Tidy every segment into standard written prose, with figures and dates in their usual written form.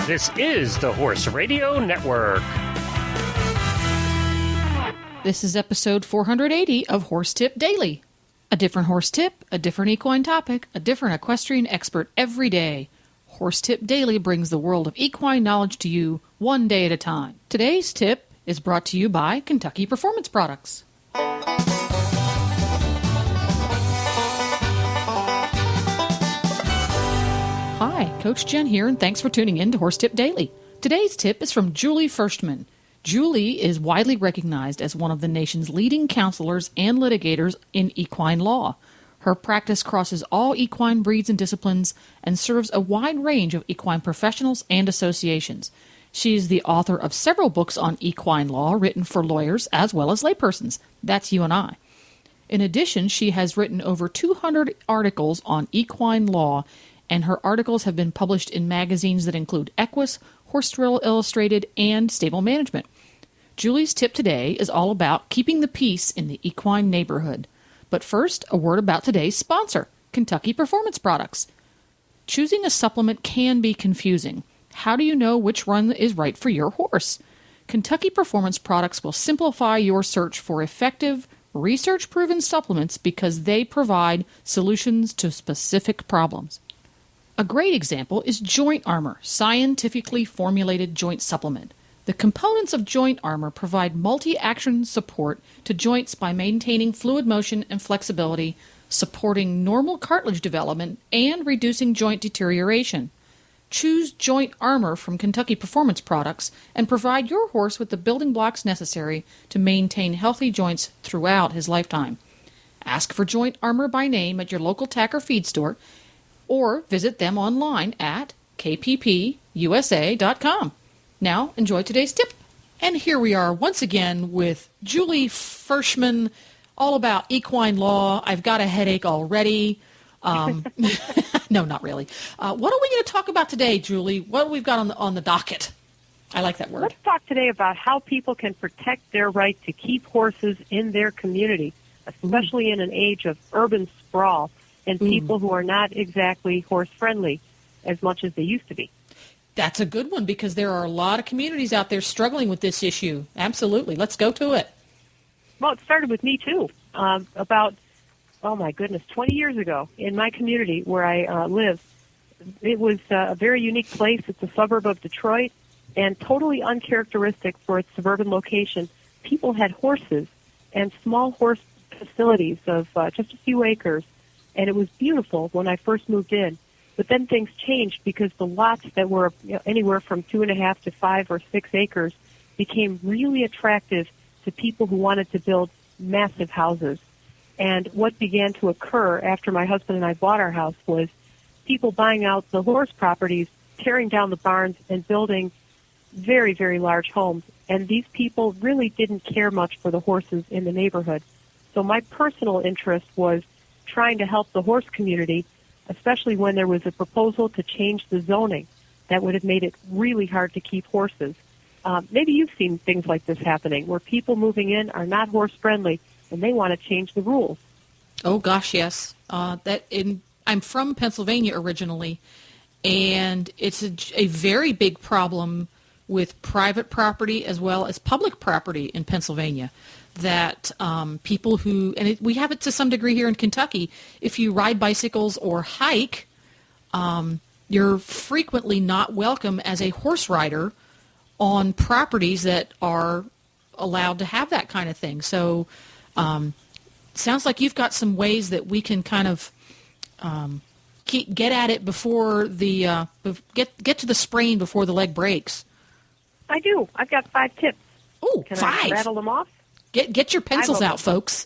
This is the Horse Radio Network. This is episode 480 of Horse Tip Daily. A different horse tip, a different equine topic, a different equestrian expert every day. Horse Tip Daily brings the world of equine knowledge to you one day at a time. Today's tip is brought to you by Kentucky Performance Products. Hi, Coach Jen here, and thanks for tuning in to Horse Tip Daily. Today's tip is from Julie Fershtman. Julie is widely recognized as one of the nation's leading counselors and litigators in equine law. Her practice crosses all equine breeds and disciplines and serves a wide range of equine professionals and associations. She is the author of several books on equine law written for lawyers as well as laypersons. That's you and I. In addition, she has written over 200 articles on equine law, and her articles have been published in magazines that include Equus, Horse Drill Illustrated, and Stable Management. Julie's tip today is all about keeping the peace in the equine neighborhood. But first, a word about today's sponsor, Kentucky Performance Products. Choosing a supplement can be confusing. How do you know which one is right for your horse? Kentucky Performance Products will simplify your search for effective, research-proven supplements because they provide solutions to specific problems. A great example is Joint Armor, scientifically formulated joint supplement. The components of Joint Armor provide multi-action support to joints by maintaining fluid motion and flexibility, supporting normal cartilage development, and reducing joint deterioration. Choose Joint Armor from Kentucky Performance Products and provide your horse with the building blocks necessary to maintain healthy joints throughout his lifetime. Ask for Joint Armor by name at your local tack or feed store, or visit them online at kppusa.com. Now, enjoy today's tip. And here we are once again with Julie Fershtman, all about equine law. I've got a headache already. No, not really. What are we going to talk about today, Julie? What have we got on the docket? I like that word. Let's talk today about how people can protect their right to keep horses in their community, especially in an age of urban sprawl and people who are not exactly horse-friendly as much as they used to be. That's a good one because there are a lot of communities out there struggling with this issue. Absolutely. Let's go to it. Well, it started with me, too. About, 20 years ago in my community where I live. It was a very unique place. It's a suburb of Detroit and totally uncharacteristic for its suburban location. People had horses and small horse facilities of just a few acres, and it was beautiful when I first moved in. But then things changed because the lots that were anywhere from 2.5 to 5 or 6 acres became really attractive to people who wanted to build massive houses. And what began to occur after my husband and I bought our house was people buying out the horse properties, tearing down the barns, and building very, very large homes. And these people really didn't care much for the horses in the neighborhood. So my personal interest was trying to help the horse community, especially when there was a proposal to change the zoning that would have made it really hard to keep horses. Maybe you've seen things like this happening, where people moving in are not horse-friendly, and they want to change the rules. Oh, gosh, yes. I'm from Pennsylvania originally, and it's a very big problem with private property as well as public property in Pennsylvania. That people who, and we have it to some degree here in Kentucky, if you ride bicycles or hike, you're frequently not welcome as a horse rider on properties that are allowed to have that kind of thing. So sounds like you've got some ways that we can kind of get at it before the get to the sprain before the leg breaks. I do. I've got 5 tips. Oh, 5. Can I rattle them off? Get your pencils out, folks.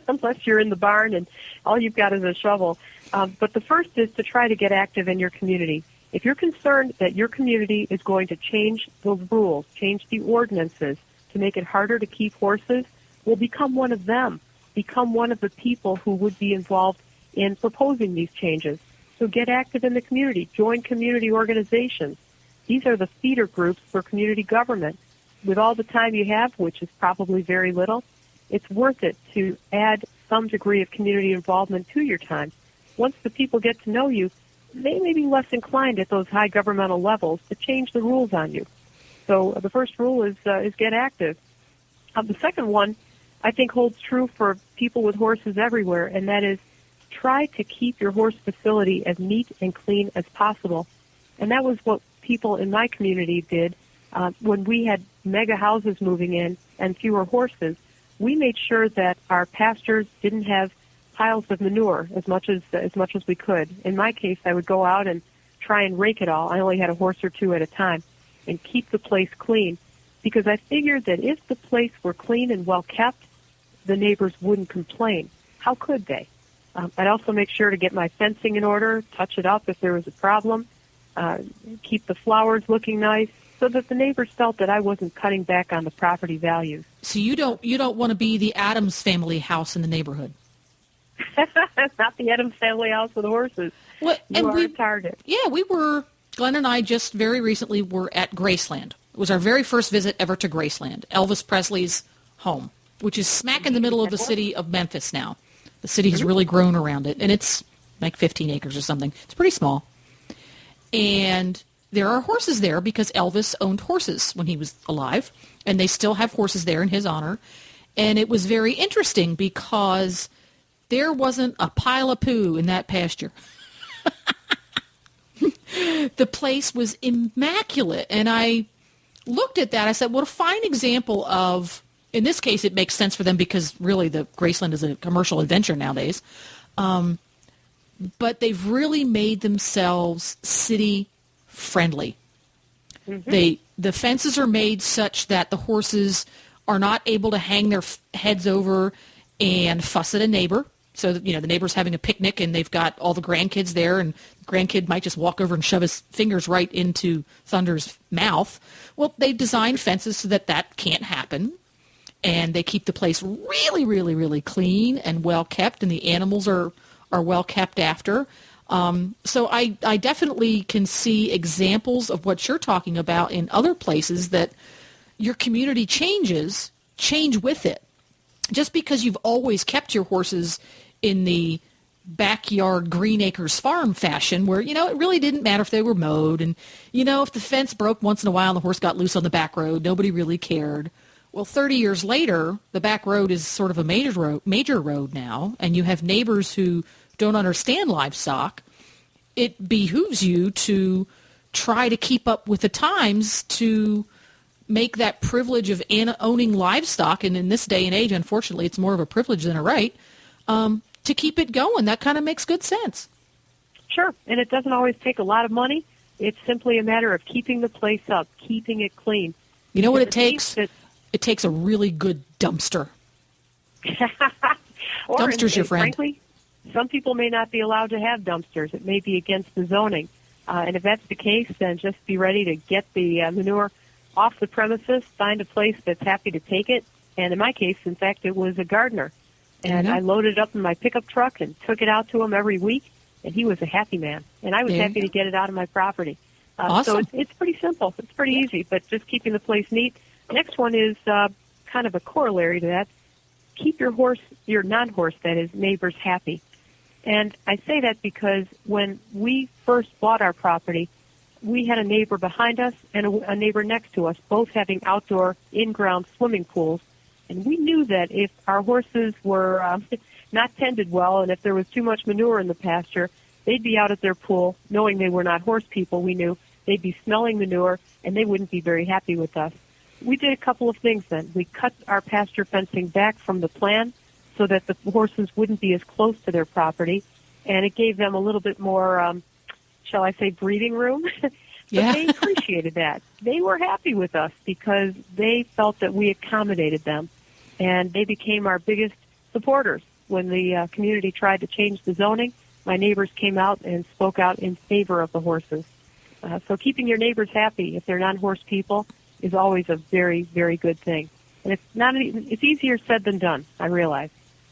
Unless you're in the barn and all you've got is a shovel. But the first is to try to get active in your community. If you're concerned that your community is going to change the rules, change the ordinances to make it harder to keep horses, well, become one of them. Become one of the people who would be involved in proposing these changes. So get active in the community. Join community organizations. These are the feeder groups for community government. With all the time you have, which is probably very little, it's worth it to add some degree of community involvement to your time. Once the people get to know you, they may be less inclined at those high governmental levels to change the rules on you. So the first rule is get active. The second one, I think, holds true for people with horses everywhere, and that is try to keep your horse facility as neat and clean as possible. And that was what people in my community did when we had mega houses moving in and fewer horses. We made sure that our pastures didn't have piles of manure as much as we could. In my case, I would go out and try and rake it all. I only had a horse or two at a time, and keep the place clean, because I figured that if the place were clean and well kept, the neighbors wouldn't complain. How could they? I'd also make sure to get my fencing in order, touch it up if there was a problem, keep the flowers looking nice, so that the neighbors felt that I wasn't cutting back on the property values. So you don't want to be the Addams family house in the neighborhood. Not the Addams family house with horses. Well, you are a target. Yeah, Glenn and I just very recently were at Graceland. It was our very first visit ever to Graceland, Elvis Presley's home, which is smack in the middle of the city of Memphis now. The city has really grown around it, and it's like 15 acres or something. It's pretty small. And there are horses there because Elvis owned horses when he was alive, and they still have horses there in his honor. And it was very interesting because there wasn't a pile of poo in that pasture. The place was immaculate, and I looked at that. I said, what a fine example of, in this case, it makes sense for them because really the Graceland is a commercial adventure nowadays. But they've really made themselves city-friendly. Mm-hmm. The fences are made such that the horses are not able to hang their heads over and fuss at a neighbor. So, the neighbor's having a picnic and they've got all the grandkids there, and the grandkid might just walk over and shove his fingers right into Thunder's mouth. Well, they've designed fences so that can't happen, and they keep the place really, really, really clean and well kept, and the animals are well kept after. So I definitely can see examples of what you're talking about in other places, that your community change with it. Just because you've always kept your horses in the backyard Green Acres farm fashion where, it really didn't matter if they were mowed, and, if the fence broke once in a while and the horse got loose on the back road, nobody really cared. Well, 30 years later, the back road is sort of a major road now, and you have neighbors who don't understand livestock. It behooves you to try to keep up with the times to make that privilege of owning livestock, and in this day and age, unfortunately, it's more of a privilege than a right, to keep it going. That kind of makes good sense. Sure, and it doesn't always take a lot of money. It's simply a matter of keeping the place up, keeping it clean. You know what it takes? It takes a really good dumpster. Dumpster's your friend. Frankly, some people may not be allowed to have dumpsters. It may be against the zoning. And if that's the case, then just be ready to get the manure off the premises, find a place that's happy to take it. And in my case, in fact, it was a gardener. And I loaded it up in my pickup truck and took it out to him every week, and he was a happy man. And I was happy to get it out of my property. Awesome. So it's pretty simple. It's pretty easy, but just keeping the place neat. Next one is kind of a corollary to that. Keep your non-horse, that is, neighbors happy. And I say that because when we first bought our property, we had a neighbor behind us and a neighbor next to us, both having outdoor in-ground swimming pools. And we knew that if our horses were not tended well and if there was too much manure in the pasture, they'd be out at their pool, knowing they were not horse people. We knew they'd be smelling manure, and they wouldn't be very happy with us. We did a couple of things then. We cut our pasture fencing back from the plan so that the horses wouldn't be as close to their property, and it gave them a little bit more, shall I say, breathing room. But they appreciated that. They were happy with us because they felt that we accommodated them, and they became our biggest supporters. When the community tried to change the zoning, my neighbors came out and spoke out in favor of the horses. So keeping your neighbors happy, if they're non-horse people, is always a very, very good thing. And it's easier said than done, I realize.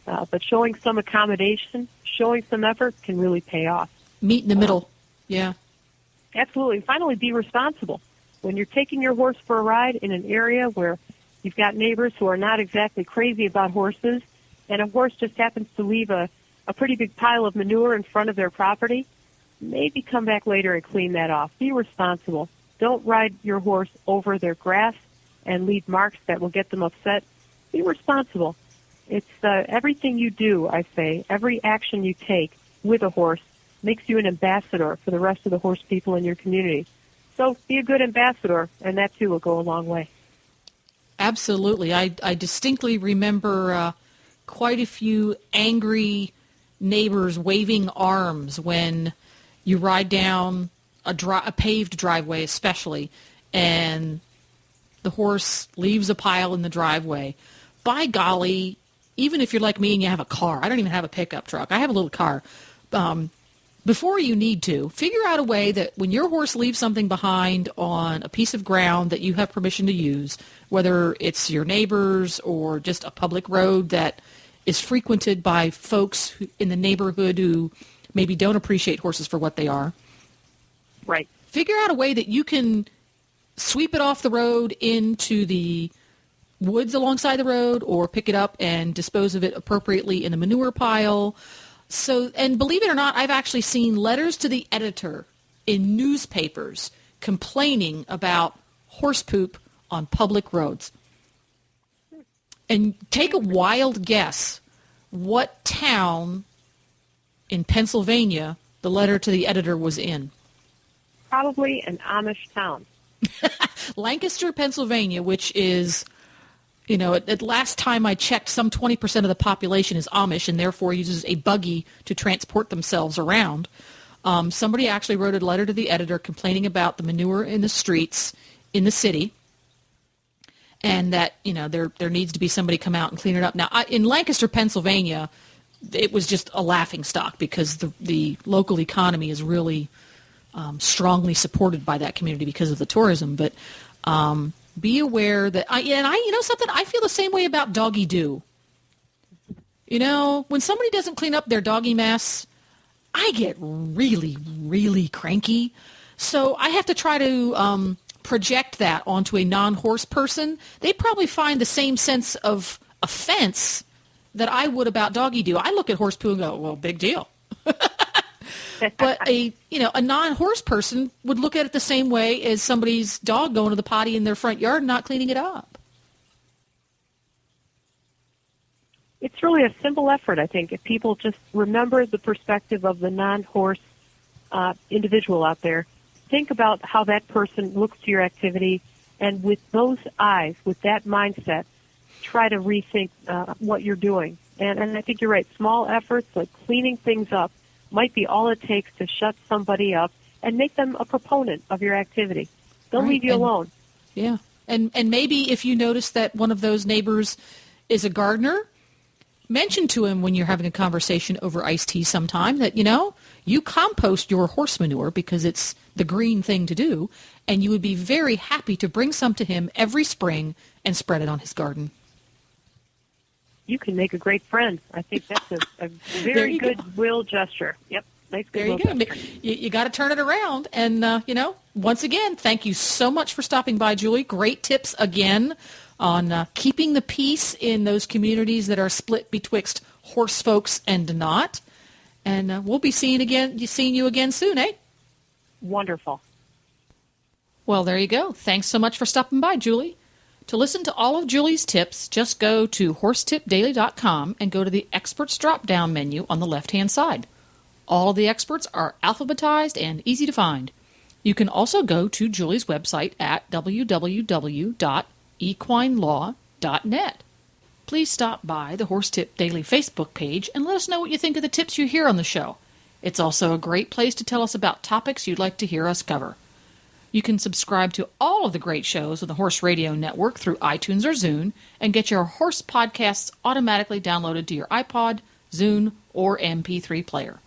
But showing some accommodation, showing some effort can really pay off. Meet in the middle. Yeah. Absolutely. Finally, be responsible. When you're taking your horse for a ride in an area where you've got neighbors who are not exactly crazy about horses, and a horse just happens to leave a pretty big pile of manure in front of their property, maybe come back later and clean that off. Be responsible. Don't ride your horse over their grass and leave marks that will get them upset. Be responsible. It's everything you do, I say, every action you take with a horse makes you an ambassador for the rest of the horse people in your community. So be a good ambassador, and that, too, will go a long way. Absolutely. I distinctly remember quite a few angry neighbors waving arms when you ride down a paved driveway especially, and the horse leaves a pile in the driveway. By golly, even if you're like me and you have a car, I don't even have a pickup truck, I have a little car, before you need to, figure out a way that when your horse leaves something behind on a piece of ground that you have permission to use, whether it's your neighbors or just a public road that is frequented by folks in the neighborhood who maybe don't appreciate horses for what they are. Right. Figure out a way that you can sweep it off the road into the woods alongside the road, or pick it up and dispose of it appropriately in a manure pile. So, and believe it or not, I've actually seen letters to the editor in newspapers complaining about horse poop on public roads. And take a wild guess what town in Pennsylvania the letter to the editor was in. Probably an Amish town. Lancaster, Pennsylvania, which is, you know, at last time I checked, some 20% of the population is Amish and therefore uses a buggy to transport themselves around. Somebody actually wrote a letter to the editor complaining about the manure in the streets in the city, and that, you know, there needs to be somebody come out and clean it up. Now, in Lancaster, Pennsylvania, it was just a laughingstock because the local economy is really strongly supported by that community because of the tourism. But be aware that, you know something, I feel the same way about doggy doo. You know, when somebody doesn't clean up their doggy mess, I get really, really cranky. So I have to try to project that onto a non-horse person. They probably find the same sense of offense that I would about doggy doo. I look at horse poo and go, well, big deal. But a non-horse person would look at it the same way as somebody's dog going to the potty in their front yard and not cleaning it up. It's really a simple effort, I think, if people just remember the perspective of the non-horse individual out there. Think about how that person looks to your activity, and with those eyes, with that mindset, try to rethink what you're doing. And I think you're right. Small efforts like cleaning things up might be all it takes to shut somebody up and make them a proponent of your activity. They'll leave you alone. Yeah. And maybe if you notice that one of those neighbors is a gardener, mention to him when you're having a conversation over iced tea sometime that, you know, you compost your horse manure because it's the green thing to do, and you would be very happy to bring some to him every spring and spread it on his garden. You can make a great friend. I think that's a very goodwill gesture. Yep, nice goodwill gesture. You got to turn it around. And, once again, thank you so much for stopping by, Julie. Great tips again on keeping the peace in those communities that are split betwixt horse folks and not. And we'll be seeing you again soon, eh? Wonderful. Well, there you go. Thanks so much for stopping by, Julie. To listen to all of Julie's tips, just go to horsetipdaily.com and go to the Experts drop-down menu on the left-hand side. All of the experts are alphabetized and easy to find. You can also go to Julie's website at www.equinelaw.net. Please stop by the Horse Tip Daily Facebook page and let us know what you think of the tips you hear on the show. It's also a great place to tell us about topics you'd like to hear us cover. You can subscribe to all of the great shows on the Horse Radio Network through iTunes or Zune and get your horse podcasts automatically downloaded to your iPod, Zune, or MP3 player.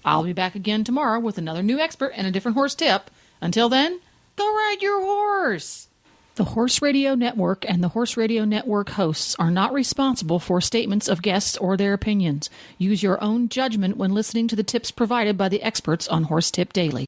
I'll be back again tomorrow with another new expert and a different horse tip. Until then, go ride your horse! The Horse Radio Network and the Horse Radio Network hosts are not responsible for statements of guests or their opinions. Use your own judgment when listening to the tips provided by the experts on Horse Tip Daily.